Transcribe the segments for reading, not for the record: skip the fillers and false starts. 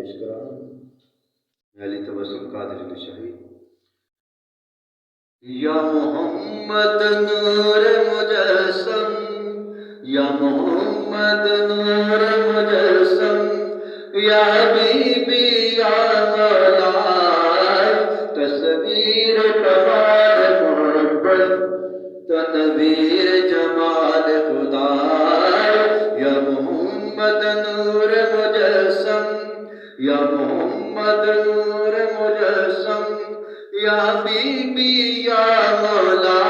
پیش کرا علی تبسم قادری نشاہی۔ یا محمد نور مجسم، یا محمد نور مجسم، یا حبیبی یا مولا، تصویر کمال محبت، تنویر جمال خدا۔ یا محمد نور مجسم، یا محمد نور مجسم، یا حبیبی یا مولا،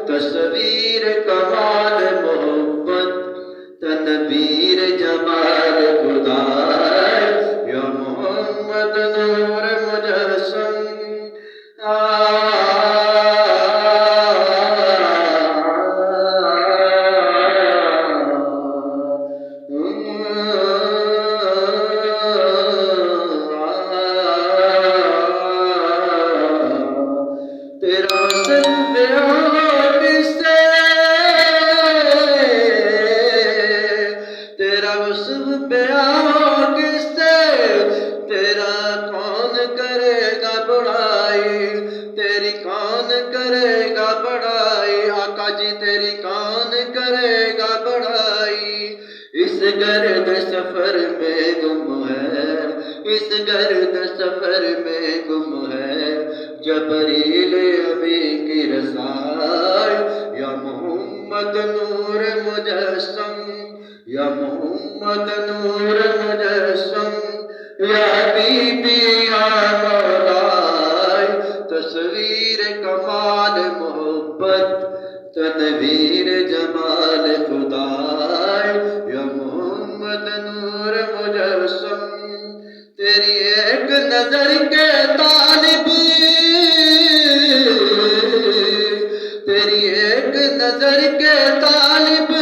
تصویر کمال محبت، تنویر جمال خدا۔ یا محمد نور مجسم، تیرا وصل بیان سے، تیرا وصل بیان سے، تیرا کون کرے گا بڑائی، تیری کون کرے گا بڑائی، آقا جی تیری کون کرے گا بڑائی۔ اس گرد سفر میں گم ہے، اس گرد سفر میں گم ہے جبریل ابھی کی رسائی۔ یا محمد نور مجسم، یا محمد نور مجسم، یا حبیبی یا مولا، تصویر کمال محبت، تنویر جمال خدا۔ یا محمد نور مجسم، تیری ایک نظر کے طالب، تیری ایک نظر کے طالب،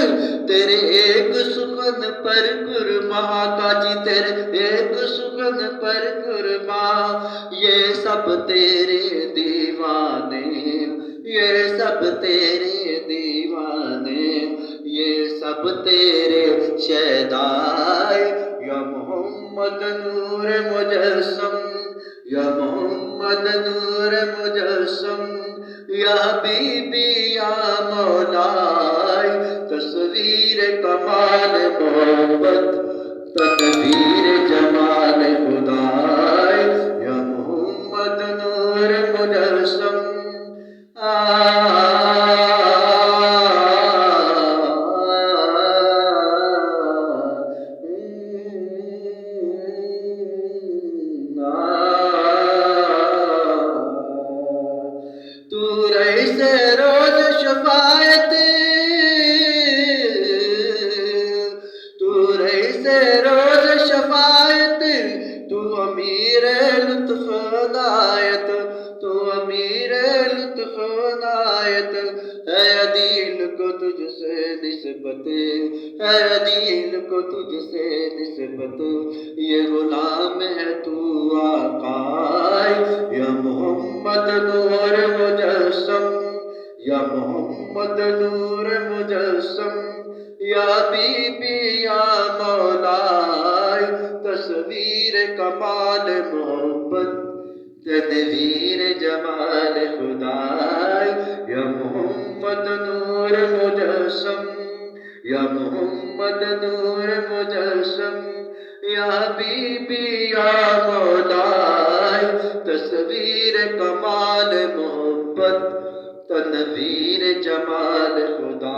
تیرے ایک سخن پر قرباں، آقا جی تیرے ایک سخن پر قرباں۔ یہ سب تیرے دیوانے، یہ سب تیرے دیوانے، یہ سب تیرے شیدائے۔ یا محمد نور مجسم، یا محمد نور مجسم، یا حبیبی یا مولا، تصویر کمال محبت، تنویر جمال خدا۔ یا محمد نور مجسم، تو رئیس روز شفاعت، تو رئیس روز شفاعت، تو امیر لطف عنایت، تو امیر لطف عنایت۔ ہے دین کو تجھ سے نسبت، ہے دین کو تجھ سے نسبت، یہ غلام ہے تو آقا۔ یا محمد نور مجسم، یا محمد نور مجسم، یا حبیبی یا مولا، تصویر کمال محبت، تنویر جمال خدا۔ یا محمد نور مجسم، یا محمد نور مجسم، یا حبیبی یا مولا، تصویر کمال محبت، تنویر جمال خدا۔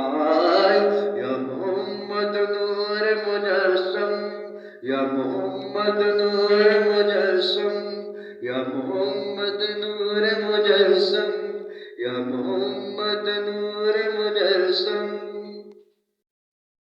یا محمد نور مجسم، یا محمد نور مجسم، یا محمد نور مجسم۔